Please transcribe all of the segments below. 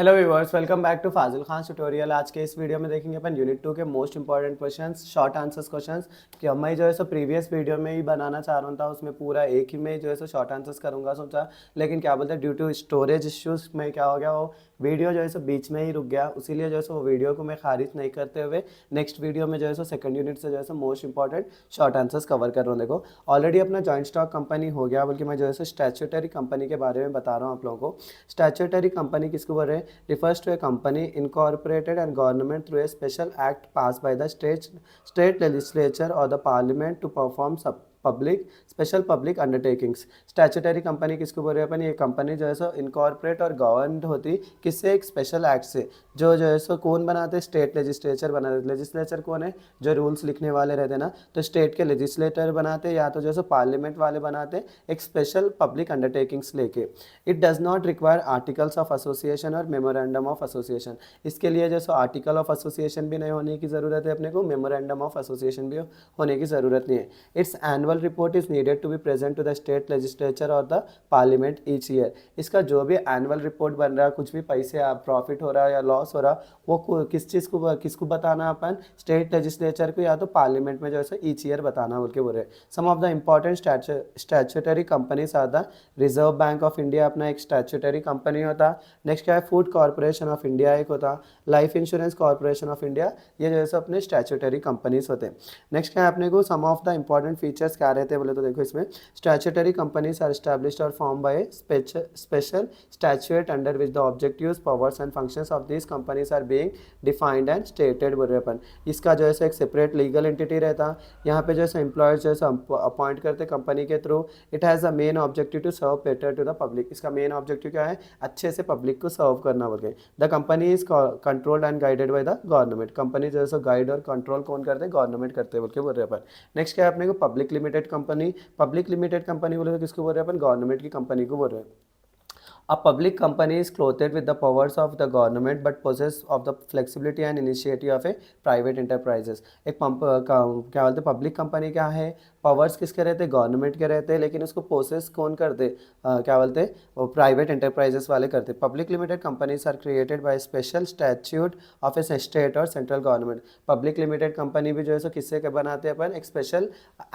Hello viewers, welcome back to Fazil Khan tutorial. आज के इस वीडियो में देखेंगे अपन यूनिट 2 के most important questions, short answers questions. कि अब मैं जो है सो प्रीवियस वीडियो में ही बनाना चाह रहा था, उसमें पूरा एक ही में जो है सो शॉर्ट आंसर्स करूंगा सोचा, लेकिन क्या बोलते हैं ड्यू टू स्टोरेज इश्यूज में क्या हो गया, वो वीडियो जो है सो बीच में ही रुक गया। इसीलिए जो है सो वो वीडियो को मैं खारिज नहीं करते हुए नेक्स्ट वीडियो में जो है सो सेकंड यूनिट से जो है so most important short answers cover कर रहा हूँ। देखो ऑलरेडी अपना जॉइंट स्टॉक कंपनी हो गया, बल्कि मैं जो है सो स्टैट्यूटरी कंपनी के बारे में बता रहा हूँ आप लोगों को। स्टैट्यूटरी कंपनी किसको बोल रहे हैं? refers to a company incorporated and government through a special act passed by the state legislature or the parliament to perform public special public undertakings. Statutory company किसको बोल रहे हैं अपन? ये कंपनी जो है सो इनकॉर्पोरेट और गवर्नड होती किससे? एक स्पेशल एक्ट से। जो है सो कौन बनाते? स्टेट लेजिस्लेचर बनाते। लेजिस्लेचर कौन है? जो रूल्स लिखने वाले रहते ना, तो स्टेट के लेजिस्लेटर बनाते या तो जो है सो पार्लियामेंट वाले बनाते एक स्पेशल पब्लिक अंडरटेकिंग्स लेके। It does not require articles of association और मेमोरेंडम ऑफ एसोसिएशन। इसके लिए जो सो आर्टिकल ऑफ एसोसिएशन भी नहीं होने की ज़रूरत है अपने को, मेमोरेंडम ऑफ एसोसिएशन भी होने की ज़रूरत नहीं है। Its annual report is needed to be present to the state legislature और द पार्लियामेंट ईच ईयर। इसका जो भी एनुअल रिपोर्ट बन रहा है, कुछ भी पैसे प्रॉफिट हो रहा है या लॉस हो रहा, वो किस चीज़ को किसको बताना अपन? स्टेट लेजिस्लेचर को या तो पार्लियामेंट में जो है ईच ईयर बताना बोल के बोल रहे हैं। Some of the important statutory companies are the Reserve Bank of India, अपना एक स्टैट्यूटरी कंपनी होता। नेक्स्ट क्या है? फूड कॉर्पोरेशन ऑफ इंडिया एक होता। Life insurance corporation of India, ये जो है अपने स्टैट्यूटरी कंपनीज होते हैं। नेक्स्ट क्या है अपने को? Some of the important features क्या रहते हैं बोले तो देखो इसमें, statutory companies are established or form by special statute under which the objectives, powers and functions of this companies are being defined and stated बोल रहे अपन। इसका जो है एक सेपरेट लीगल एंटिटी रहता। यहाँ पे जो है एम्प्लॉयर्स जो है अपॉइंट करते कंपनी के through. It has a main objective to serve better to the public. इसका मेन ऑब्जेक्टिव क्या है? अच्छे से पब्लिक को सर्व करना बोल के। The company is controlled and guided by the government. Company जो है गाइड और कंट्रोल कौन करते हैं? गवर्नमेंट करते हैं बोल के बोल रहे अपन। नेक्स्ट क्या है अपने को? Public limited company. Public limited company बोले तो किसको बोल रहे हैं अपन? गवर्नमेंट की कंपनी को बोल रहे हैं। A public company is clothed with the powers of the government but possess of the flexibility and initiative of a private enterprises। एक क्या बोलते हैं? पब्लिक कंपनी क्या है? पावर्स किसके रहते हैं? गवर्नमेंट के रहते हैं, लेकिन उसको प्रोसेस कौन करते? क्या बोलते हैं? वो प्राइवेट एंटरप्राइजेस वाले करते। Public limited companies are created by special statute of a state और central government. Public limited company भी जो है सो किससे के बनाते हैं अपन? एक स्पेशल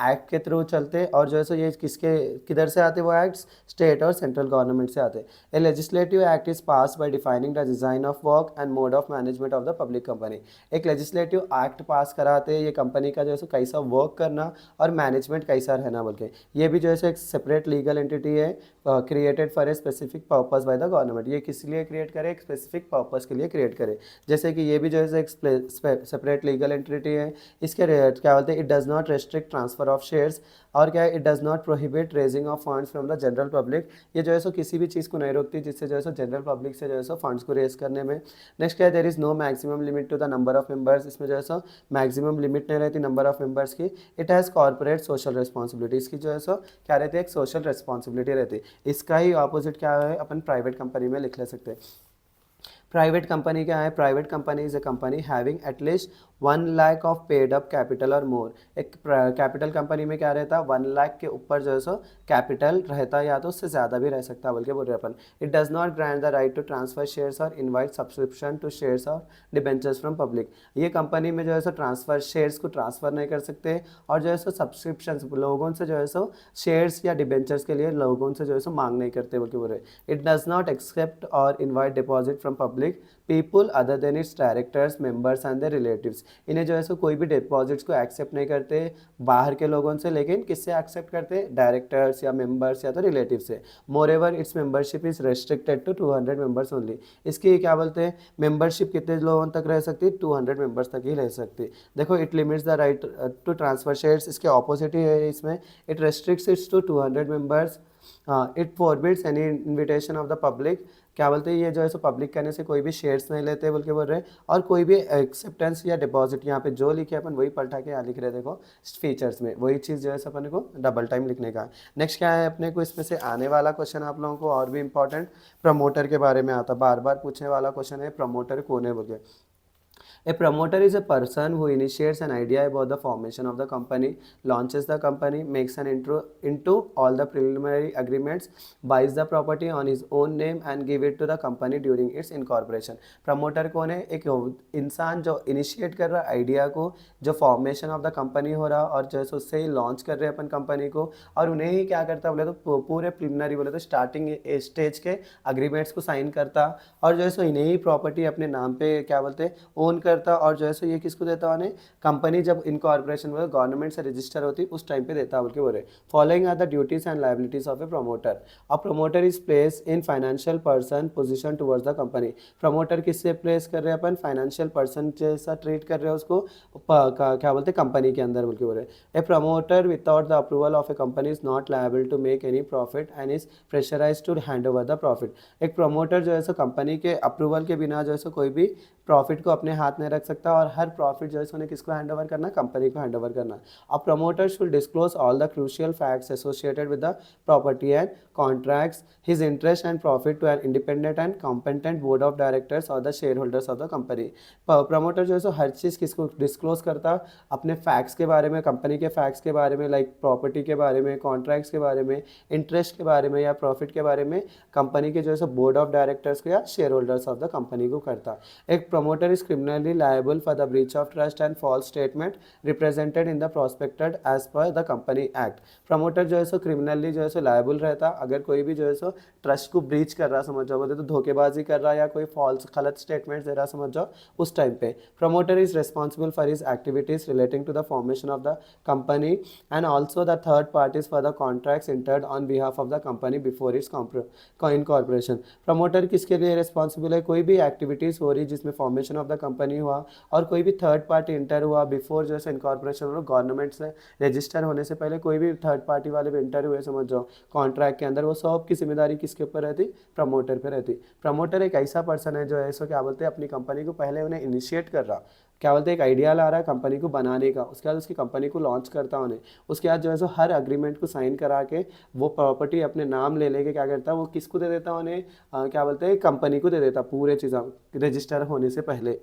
एक्ट के थ्रू चलते, और जो है सो ये किसके किधर से आते? वो एक्ट्स स्टेट और सेंट्रल गवर्नमेंट से आते। A legislative act is passed by defining the design of work and mode of management of the public company। एक legislative act पास कराते ये कंपनी का जो है सो कैसा वर्क करना और मैनेजमेंट कैसा रहना बोल के। ये भी जो है एक सेपरेट लीगल एंटिटी है, created for a specific purpose by the government. ये किस लिए क्रिएट करे? एक स्पेसिफिक पर्पस के लिए क्रिएट करे। जैसे कि ये भी जो है एक सेपरेट लीगल एंटिटी है। इसके क्या बोलते हैं? It does not restrict transfer of shares, और क्या है? It does not prohibit raising of funds from the general public. ये जो है सो किसी भी चीज़ को नहीं रोकती जिससे जो है सो जनरल पब्लिक से जो है सो फंड्स को रेज करने में। नेक्स्ट क्या है? There is no maximum limit to the number of members. इसमें जो है सो मैक्सिमम लिमिट नहीं रहती नंबर ऑफ मेंबर्स की। It has corporate social responsibility. इसकी जो है सो क्या रहती है? एक सोशल रिस्पॉन्सिबिलिटी रहती है। इसका ही ऑपोजिट क्या है? अपन प्राइवेट कंपनी में लिख ले सकते हैं। प्राइवेट कंपनी क्या है? Private company is a company having at least 1 lakh of paid up capital और मोर। एक कैपिटल कंपनी में क्या रहता? 1 लाख के ऊपर जो है सो कैपिटल रहता, या तो उससे ज़्यादा भी रह सकता बोल के बोल रहे अपन। It does not grant the right to transfer shares और इनवाइट सब्सक्रिप्शन टू शेयर्स और डिबेंचर्स फ्रॉम पब्लिक। ये कंपनी में जो है सो ट्रांसफर शेयर्स को ट्रांसफर नहीं कर सकते, और जो है सो सब्सक्रिप्शन लोगों से जो है सो शेयर्स या डिबेंचर्स के लिए लोगों से जो है सो मांग नहीं करते बोल के बोल रहे। It does not accept or invite deposit from public people other than its directors, members and their relatives. इन्हें जो है सो कोई भी डिपॉजिट्स को एक्सेप्ट नहीं करते बाहर के लोगों से, लेकिन किससे एक्सेप्ट करते? डायरेक्टर्स या मेंबर्स या तो रिलेटिव से। Moreover its membership is restricted to 200 members only. इसकी क्या बोलते हैं? मेंबरशिप कितने लोगों तक रह सकती है? 200 मेंबर्स तक ही रह सकती। देखो it limits the right to transfer shares, इसके ऑपोजिट ही है इसमें। It restricts its to 200 members. It forbids any invitation of the public. क्या बोलते हैं? ये जो है सो पब्लिक कहने से कोई भी शेयर्स नहीं लेते बोल के बोल रहे हैं, और कोई भी एक्सेप्टेंस या डिपॉजिट, यहाँ पे जो लिखे अपन वही पलटा के यहाँ लिख रहे हैं। देखो फीचर्स में वही चीज़ जो है सो अपने को डबल टाइम लिखने का। नेक्स्ट क्या है अपने को? इसमें से आने वाला क्वेश्चन आप लोगों को और भी इंपॉर्टेंट प्रमोटर के बारे में आता, बार बार पूछने वाला क्वेश्चन है, प्रमोटर कौन है बोल के। A promoter is a person who initiates an idea about the formation of the company, launches the company, makes an intro into all the preliminary agreements, buys the property on his own name and give it to the company during its incorporation. Promoter कौन है? एक इंसान जो initiate कर रहा है idea को, जो फॉर्मेशन ऑफ द कंपनी हो रहा और जो है उससे ही लॉन्च कर रहे हैं अपन कंपनी को, और उन्हें ही क्या करता बोले तो पूरे प्रिलिमिनरी बोले तो स्टार्टिंग स्टेज के अग्रीमेंट्स को साइन करता, और जो है सो इन्हें ही प्रॉपर्टी अपने नाम पे क्या बोलते हैं ओन करता, और जो है सो ये किसको देता उन्हें? कंपनी जब इनकॉर्पोरेशन में गवर्नमेंट से रजिस्टर होती उस टाइम पे देता बोल के बोल रहे। Following are the duties and liabilities of a promoter. A promoter is place in financial person position towards the company. Promoter किससे प्लेस कर रहे हैं अपन? फाइनेंशियल पर्सन जैसा ट्रीट कर रहे हैं उसको, क्या बोलते हैं कंपनी के अंदर बोल के बोल रहे। A promoter without the approval of a company is not liable to make any profit and is pressurise to hand over the profit. एक प्रमोटर जो है सो कंपनी के अप्रूवल के बिना जो है सो कोई भी प्रॉफिट को अपने हाथ में रख सकता है, और हर प्रॉफिट जो है उन्हें किसको हैंड ओवर करना? कंपनी को हैंड ओवर करना। A promoter should disclose all the crucial facts associated with the property and contracts, his interest and profit to an independent and competent board of directors और the shareholders of the company. Promoter जो है सो हर चीज़ किसको disclose करता? अपने facts के बारे में, company के फैक्ट्स के बारे में, लाइक प्रॉपर्टी के बारे में, कॉन्ट्रैक्ट्स के बारे में, इंटरेस्ट के बारे में या प्रॉफिट के बारे में कंपनी के जो है सो बोर्ड ऑफ डायरेक्टर्स को या share holders of the company को करता। एक promoter is criminally liable for the breach of trust and false statement represented in the prospectus as per the company act। promoter जो है सो criminally जो है सो liable रहता अगर कोई भी जो है सो ट्रस्ट को ब्रीच कर रहा, समझ जाओ बोलते तो धोखेबाजी कर रहा या कोई फॉल्स गलत स्टेटमेंट दे रहा, समझ जाओ उस टाइम पे। promoter is responsible for his activities relating to the formation of the company and also the third parties for the contracts entered on behalf of the company before its incorporation। promoter किसके लिए responsible है? कोई भी activities हो रही जिसमें formation of the company हुआ और कोई भी थर्ड पार्टी इंटर हुआ बिफोर जो है इनकॉर्पोरेशन हो, गवर्नमेंट से रजिस्टर होने से पहले कोई भी थर्ड पार्टी वाले भी इंटर हुए, समझ जाओ कॉन्ट्रैक्ट के अंदर, वो सब की जिम्मेदारी किसके ऊपर रहती? प्रमोटर पे रहती। प्रमोटर एक ऐसा पर्सन है जो है सो क्या बोलते हैं अपनी कंपनी को पहले उन्हें इनिशिएट कर रहा, क्या बोलते हैं एक आइडिया ला रहा है कंपनी को बनाने का, उसके बाद उसकी कंपनी को लॉन्च करता उन्हें, उसके बाद जो है सो हर अग्रीमेंट को साइन करा के वो प्रॉपर्टी अपने नाम ले लेके क्या करता है वो किसको दे देता उन्हें? क्या बोलते हैं कंपनी को दे देता पूरे चीज़ रजिस्टर होने से पहले।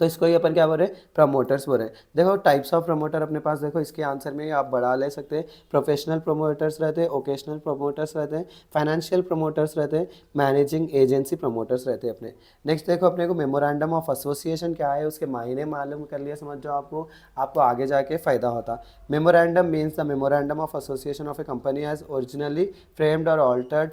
तो इसको ही अपन क्या बोल रहे हैं? प्रमोटर्स बोल रहे हैं। देखो टाइप्स ऑफ प्रमोटर अपने पास, देखो इसके आंसर में आप बढ़ा ले सकते हैं। प्रोफेशनल प्रमोटर्स रहते हैं, ओकेशनल प्रमोटर्स रहते हैं, फाइनेंशियल प्रमोटर्स रहते हैं, मैनेजिंग एजेंसी प्रमोटर्स रहते हैं अपने। नेक्स्ट देखो अपने को मेमोरेंडम ऑफ एसोसिएशन क्या है, उसके मायने मालूम कर लिया, समझ जाओ आपको आगे जाके फ़ायदा होता। Memorandum means the memorandum of association of a company has originally framed और altered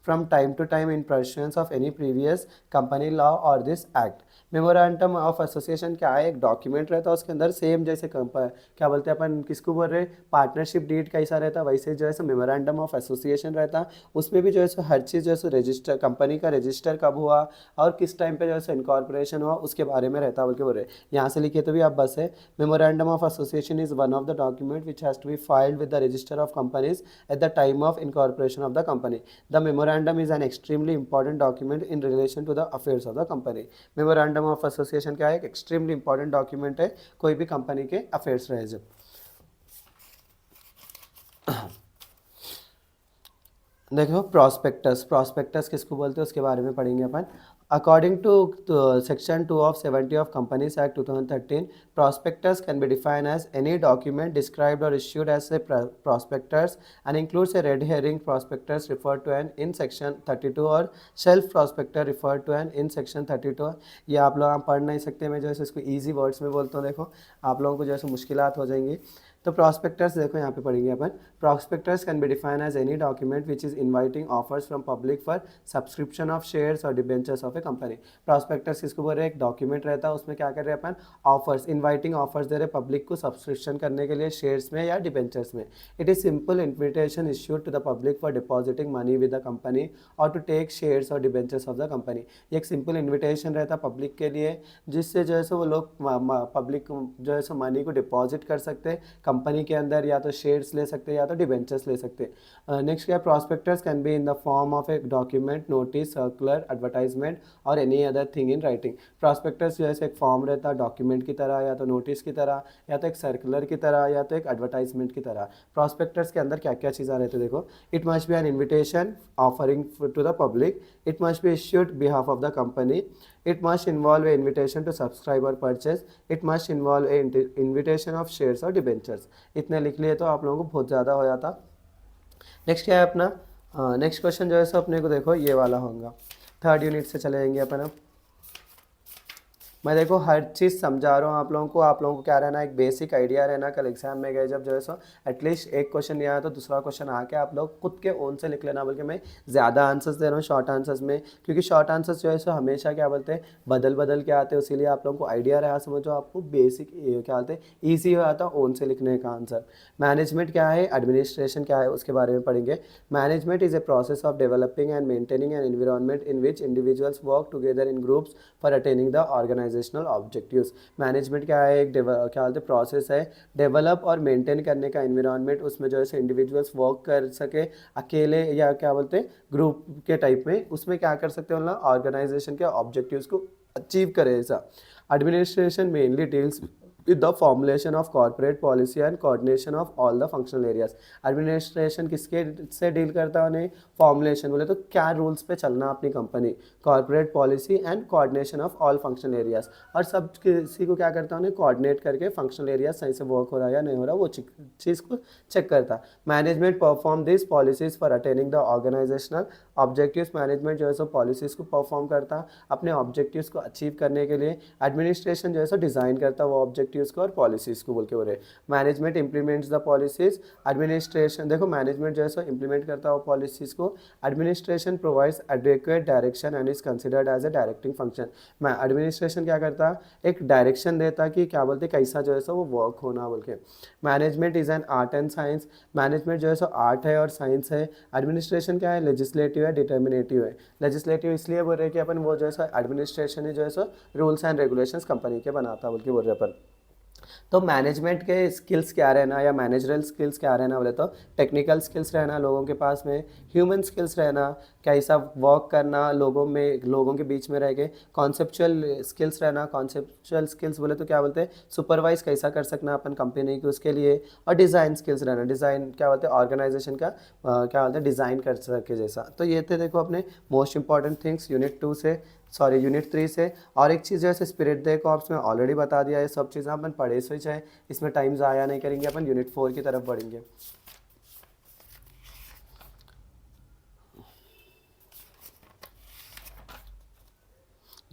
from time to time in pursuance of any previous company law or this act। Memorandum of association क्या है? एक डॉक्यूमेंट रहता है उसके अंदर, same जैसे क्या बोलते हैं अपन किसको बोल रहे हैं पार्टनरशिप डीड कैसा रहता है वैसे जो है मेमोरेंडम ऑफ एसोसिएशन रहता। उसमें भी जो है हर चीज़ जो है रजिस्टर, कंपनी का रजिस्टर कब हुआ और किस टाइम पे जो है इनकॉर्पोरेशन हुआ उसके बारे में रहता बोल के बोल रहे। यहाँ से लिखे तो भी आप बस है। Memorandum of association is one of the document which has to be filed with the register of companies at the time of incorporation of the company. The memorandum is an extremely important document in relation to the affairs of the company. Memorandum of association क्या है? एक extremely important document है कोई भी company के affairs रहे जब। देखो प्रॉस्पेक्टस, प्रॉस्पेक्टस किसको बोलते हैं उसके बारे में पढ़ेंगे अपन। According to section 2 of 70 of Companies Act 2013, prospectus can be defined as any document described or issued as a prospectus and includes a red herring prospectus referred to an in section 32 और shelf prospectus referred to an in section 32। ये आप लोग पढ़ नहीं सकते, मैं जो है इसको ईजी वर्ड्स में बोलता हूँ, देखो आप लोगों को जो है मुश्किलात हो जाएंगी। तो प्रॉस्पेक्टस देखो यहाँ पे पढ़ेंगे अपन। Prospectus can be define as any document which is inviting offers from public for subscription of shares और debentures of a company. Prospectus किसको बोल रहे हैं? एक डॉक्यूमेंट रहता है उसमें क्या कर रहे हैं अपन? ऑफर्स, इन्वाइटिंग ऑफर्स दे रहे पब्लिक को सब्सक्रिप्शन करने के लिए शेयर्स में या डिबेंचर्स में। It is simple invitation issued to the public for depositing money with the company or to take shares और डिबेंचर्स ऑफ द कंपनी। ये एक सिंपल इन्विटेशन रहता है पब्लिक के लिए जिससे जो है सो वो लोग पब्लिक जो है सो मनी को डिपॉजिट कर सकते हैं कंपनी के अंदर, या तो शेयर्स ले सकते हैं या तो तो डिबेंचर्स ले सकते हैं। नेक्स्ट क्या है, prospectus can be in the form of a document, notice, circular, advertisement और any other thing in writing. Prospectus जैसे एक फॉर्म रहता है डॉक्यूमेंट की तरह, या तो नोटिस की तरह, या तो एक सर्कुलर की तरह, या तो एक एडवर्टाइजमेंट की तरह। प्रॉस्पेक्टस के अंदर क्या क्या चीज़ें रहती है देखो, it must be an invitation offering to the public, it must be issued behalf of the company, it must involve a invitation to subscribe or purchase, it must involve a invitation of shares और debentures। इतने लिख लिए तो आप लोगों को बहुत ज़्यादा हो जाता। नेक्स्ट क्या है अपना, नेक्स्ट क्वेश्चन जो है सो अपने को देखो ये वाला होगा, थर्ड यूनिट से चले जाएंगे अपन अब। मैं देखो हर चीज़ समझा रहा हूँ आप लोगों को क्या रहना, एक बेसिक आइडिया रहना, कल एग्जाम में गए जब जो है सो एटलीस्ट एक क्वेश्चन नहीं आया तो दूसरा क्वेश्चन आके आप लोग खुद के ओन से लिख लेना, बल्कि मैं ज़्यादा आंसर्स दे रहा हूँ शॉर्ट आंसर्स में, क्योंकि शॉर्ट आंसर्स जो है सो हमेशा क्या बोलते हैं बदल बदल के आते हैं, इसीलिए आप लोगों को आइडिया रहा समझो, आपको बेसिक क्या बोलते हैं ईजी हो जाता है ओन से लिखने का आंसर। मैनेजमेंट क्या है, एडमिनिस्ट्रेशन क्या है, उसके बारे में पढ़ेंगे। Management is a process of developing and maintaining an environment in which individuals work together in groups for attaining the organisational objectives. Management क्या है, एक क्या बोलते हैं प्रोसेस है डेवलप और मेंटेन करने का एनवायरनमेंट, उसमें जो है इंडिविजुअल्स वर्क कर सके अकेले या क्या बोलते हैं ग्रुप के टाइप में, उसमें क्या कर सकते हैं मतलब ऑर्गेनाइजेशन के ऑब्जेक्टिव्स को अचीव करे ऐसा। Administration mainly deals with the formulation of corporate policy and coordination of all the functional areas। Administration किसके से डील करता है उन्हें, फॉर्मुलेशन बोले तो क्या रूल्स पे चलना अपनी company, corporate policy and coordination of all functional areas, और सब किसी को क्या करता है उन्हें कोऑर्डिनेट करके फंक्शनल एरियाज सही से वर्क हो रहा है या नहीं हो रहा वो चीज़ को चेक करता। Management perform this policies for attaining the organisational objectives. Management जो है सो पॉलिसीज़ को परफॉर्म करता अपने ऑब्जेक्टिव्स को अचीव करने के लिए। एडमिनिस्ट्रेशन जो है सो डिज़ाइन करता वो ऑब्जेक्टिव्स को और पॉलिसीज़ को बोल के बोल रहे। Management implements the policies, administration देखो मैनेजमेंट जो है सो इंप्लीमेंट करता है वो पॉलिसीज़ को। Administration provides adequate direction and is considered as a directing function. मैं एडमिनिस्ट्रेशन क्या करता एक डायरेक्शन देता कि क्या बोलते कैसा जो है सो वो वर्क होना बोल के। Management is an art and science, management जो है सो आर्ट है और साइंस है। एडमिनिस्ट्रेशन क्या है, लेजिस्लेटिव है, डिटर्मिनेटिव है। लेजिस्लेटिव इसलिए बोल रहे हैं कि अपन वो जो है सो एडमिनिस्ट्रेशन ही जो है so rules and regulations company के बनाता बोल के बोल रहे अपन। तो मैनेजमेंट के स्किल्स क्या रहना या मैनेजरल स्किल्स क्या रहना बोले तो टेक्निकल स्किल्स रहना लोगों के पास में, ह्यूमन स्किल्स रहना कैसा वर्क करना लोगों में, लोगों के बीच में रह के, कॉन्सेप्चुअल स्किल्स रहना। कॉन्सेप्चुअल स्किल्स बोले तो क्या बोलते हैं सुपरवाइज कैसा कर सकना अपन कंपनी की उसके लिए। और डिज़ाइन स्किल्स रहना, डिज़ाइन क्या बोलते हैं ऑर्गेनाइजेशन का क्या बोलते हैं डिज़ाइन कर सके जैसा। तो ये थे देखो अपने मोस्ट इंपॉर्टेंट थिंग्स यूनिट 3 से। और एक चीज़ जैसे स्पिरिट डे कॉर्प्स में ऑलरेडी बता दिया, ये सब चीज़ें अपन पढ़े से चाहे इसमें टाइम ज़ाया नहीं करेंगे, अपन यूनिट 4 की तरफ बढ़ेंगे।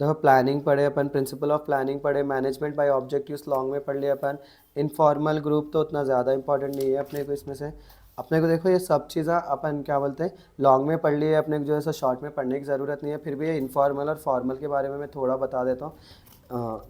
देखो प्लानिंग पढ़े अपन, प्रिंसिपल ऑफ प्लानिंग पढ़े, मैनेजमेंट बाय ऑब्जेक्टिव्स लॉन्ग में पढ़ लिया अपन। इनफॉर्मल ग्रुप तो उतना ज़्यादा इंपॉर्टेंट नहीं है अपने को इसमें से। अपने को देखो ये सब चीज़ें अपन क्या बोलते हैं लॉन्ग में पढ़ लिए, अपने को जो है सो शॉर्ट में पढ़ने की ज़रूरत नहीं है। फिर भी ये इनफॉर्मल और फॉर्मल के बारे में मैं थोड़ा बता देता हूँ।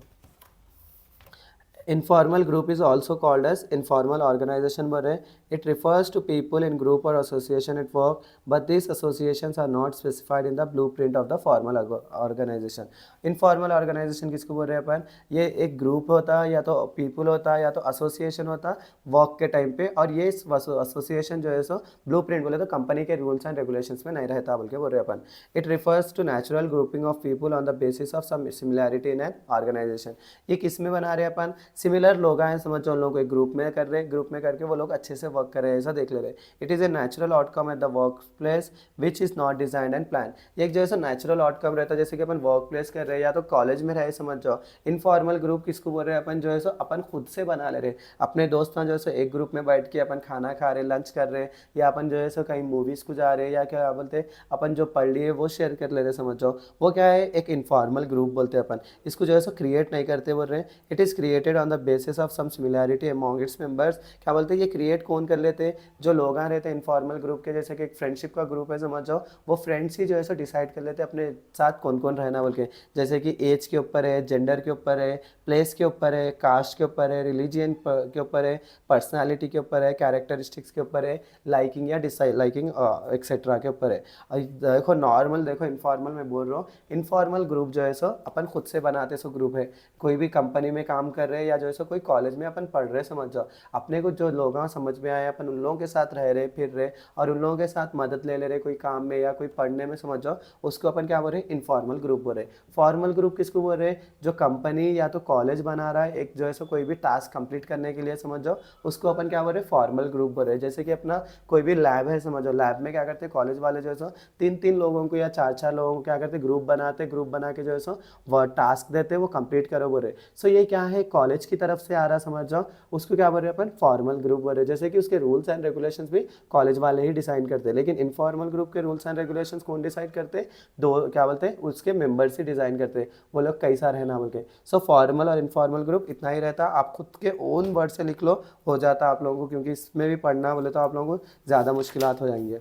Informal group is also called as informal organization बोल रहे हैं। It refers to people in group or association at work, but these associations are not specified in the blueprint of the formal organization। Informal organization किसको बोल रहे हैं अपन, ये एक group होता है या तो पीपल होता है या तो एसोसिएशन होता वर्क के टाइम पे, और ये एसोसिएशन जो है सो ब्लूप्रिंट बोले तो कंपनी के रूल्स एंड रेगुलेशंस में नहीं रहता बोल के बोल रहे हैं अपन। It refers to natural grouping of people on the basis of some similarity in an organisation. ये किस में बना रहे हैं अपन, सिमिलर लोग हैं समझो उन लोगों को एक ग्रुप में कर रहे हैं, ग्रुप में करके वो लोग अच्छे से वर्क कर रहे हैं ऐसा देख ले रहे। It is a natural outcome at the work place which is not design and plan. ये एक जैसा नेचुरल आउटकम रहता है, जैसे कि अपन वर्क प्लेस कर रहे हैं या तो कॉलेज में रहे समझ जाओ। इनफॉर्मल ग्रुप किसको बोल रहे हैं अपन, जो है सो अपन खुद से बना ले रहे अपने दोस्तों जो है सो एक ग्रुप में बैठ के अपन खाना खा रहे, लंच कर रहे, या अपन जो है सो कहीं मूवीज़ को जा रहे, या क्या बोलते हैं अपन जो पढ़ लिए वो शेयर कर ले रहे समझ जाओ। वो क्या है एक इनफॉर्मल ग्रुप बोलते हैं अपन। इसको जो है सो क्रिएट नहीं करते बोल रहे हैं। It is created on the basis of some similarity among its members. क्या बोलते हैं ये क्रिएट कौन कर लेते हैं, जो लोग रहते हैं इनफॉर्मल ग्रुप के, जैसे कि एक फ्रेंडशिप का ग्रुप है समझ जाओ, वो फ्रेंड्स ही जो है सो डिसाइड कर लेते हैं अपने साथ कौन कौन रहना बोल के। जैसे कि एज के ऊपर है, जेंडर के ऊपर है, प्लेस के ऊपर है, कास्ट के ऊपर है, रिलीजियन के ऊपर है, पर्सनैलिटी के ऊपर है, कैरेक्टरिस्टिक्स के ऊपर है, लाइकिंग या डिसलाइकिंग एक्सेट्रा के ऊपर है। और देखो नॉर्मल, देखो इनफॉर्मल मैं बोल रहा हूँ, इनफॉर्मल ग्रुप जो है सो अपन खुद से बनाते सो ग्रुप है। कोई भी कंपनी में काम कर रहे हैं या जो है सो कोई कॉलेज में अपन पढ़ रहे, समझ जाओ अपने को जो लोग समझ में आए, अपन उन लोगों के साथ रह रहे फिर रहे और उन लोगों के साथ मदद ले रहे कोई काम में या कोई पढ़ने में, समझ जाओ उसको अपन क्या बोल रहे हैं, इनफॉर्मल ग्रुप बोल रहे हैं। फॉर्मल ग्रुप किसको बोल रहे हैं, जो कंपनी या तो कॉलेज बना रहा है एक जो है सो कोई भी टास्क कंप्लीट करने के लिए, समझ जाओ उसको अपन क्या बोल रहे हैं, फॉर्मल ग्रुप बोल रहे हैं। जैसे कि अपना कोई भी लैब है, समझ जाओ लैब में क्या करते हैं कॉलेज वाले जो है सो 3-3 लोगों को या 4-4 लोगों को क्या करते हैं, ग्रुप बनाते, ग्रुप बना के जो है सो वो टास्क देते हैं, वो कंप्लीट करो बोल रहे। सो ये क्या है, कॉलेज की तरफ से आ रहा, समझ जाओ उसको क्या बोल रहे हैं अपन, फॉर्मल ग्रुप बोल रहे हैं। जैसे कि उसके रूल्स एंड रेगुलेशंस भी कॉलेज वाले ही डिसाइड करते हैं, लेकिन इनफॉर्मल ग्रुप के रूल्स एंड रेगुलेशंस कौन डिसाइड करते हैं, दो क्या बोलते हैं उसके मेंबर्स ही डिजाइन करते हैं, वो लोग कैसा रहना बोल के। सो फॉर्मल और इनफॉर्मल ग्रुप इतना ही रहता, आप खुद के ओन वर्ड से लिख लो, हो जाता आप लोगों को, क्योंकि इसमें भी पढ़ना बोले तो आप लोगों को ज़्यादा मुश्किलात हो जाएंगे।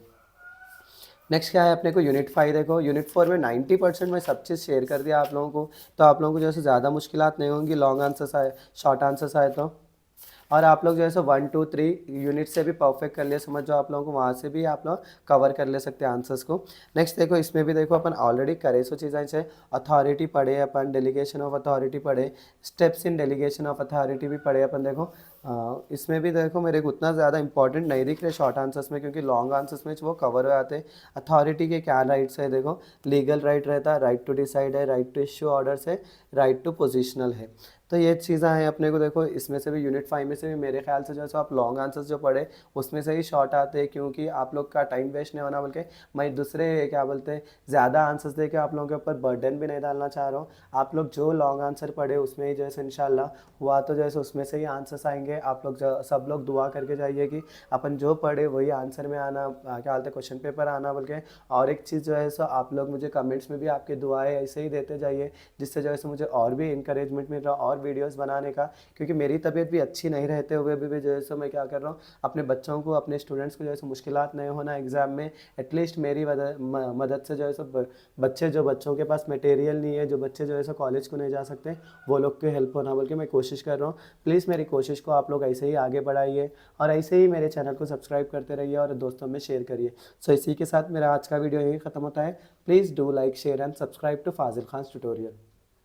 नेक्स्ट क्या है अपने को, यूनिट 5 देखो। यूनिट 4 में 90% में सब चीज़ शेयर कर दिया आप लोगों को, तो आप लोगों को जो है ज़्यादा मुश्किलात नहीं होंगी, लॉन्ग आंसर्स आए शॉर्ट आंसर्स आए तो। और आप लोग जो है सो 1 2 3 यूनिट से भी परफेक्ट कर लिए, समझ जाओ आप लोगों को वहाँ से भी आप लोग कवर कर ले सकते हैं आंसर्स को। नेक्स्ट देखो, इसमें भी देखो अपन ऑलरेडी करे सो चीज़ें से अथॉरिटी पढ़े अपन, डेलीगेशन ऑफ अथॉरिटी पढ़े, steps in delegation of authority भी पढ़े अपन। देखो इसमें भी देखो मेरे को उतना ज़्यादा इंपॉर्टेंट नहीं दिख रहे शॉर्ट आंसर्स में, क्योंकि लॉन्ग आंसर्स में वो कवर हो जाते हैं। अथॉरिटी के क्या राइट्स है, देखो लीगल राइट रहता है, राइट टू डिसाइड है, राइट टू इश्यू ऑर्डर्स है, राइट टू पोजिशनल है। तो ये चीज़ें हैं अपने को। देखो इसमें से भी यूनिट 5 में से भी मेरे ख्याल से जो है सो आप लॉन्ग आंसर्स जो पढ़े उसमें से ही शॉर्ट आते हैं, क्योंकि आप लोग का टाइम वेस्ट नहीं होना बोल के मैं दूसरे क्या बोलते हैं ज़्यादा आंसर्स दे के आप लोगों के ऊपर बर्डन भी नहीं डालना चाह रहा हूँ। आप लोग जो लॉन्ग आंसर पढ़े उसमें ही जो है इंशाल्लाह हुआ तो जो है उसमें से ही आंसर्स आएंगे। आप लोग सब लोग दुआ करके जाइए कि अपन जो पढ़े वही आंसर में आना, क्या बोलते हैं क्वेश्चन पेपर आना बोल के। और एक चीज़ जो है सो आप लोग मुझे कमेंट्स में भी आपके दुआएं ऐसे ही देते जाइए, जिससे जो है सो मुझे और भी इंकरेजमेंट मिल रहा और वीडियोस बनाने का। क्योंकि मेरी तबीयत भी अच्छी नहीं रहते हुए भी जो है सो मैं क्या कर रहा हूँ, अपने बच्चों को अपने स्टूडेंट्स को जो है सो मुश्किलात नहीं होना एग्ज़ाम में, एटलीस्ट मेरी मदद से जो है सो बच्चे जो बच्चों के पास मटेरियल नहीं है, जो बच्चे जो है सो कॉलेज को नहीं जा सकते, वो लोग के हेल्प होना बोल के मैं कोशिश कर रहा हूँ। प्लीज़ मेरी कोशिश को आप लोग ऐसे ही आगे बढ़ाइए और ऐसे ही मेरे चैनल को सब्सक्राइब करते रहिए और दोस्तों में शेयर करिए। सो इसी के साथ मेरा आज का वीडियो यही ख़त्म होता है। Please do like share and subscribe to Fazil Khan tutorial.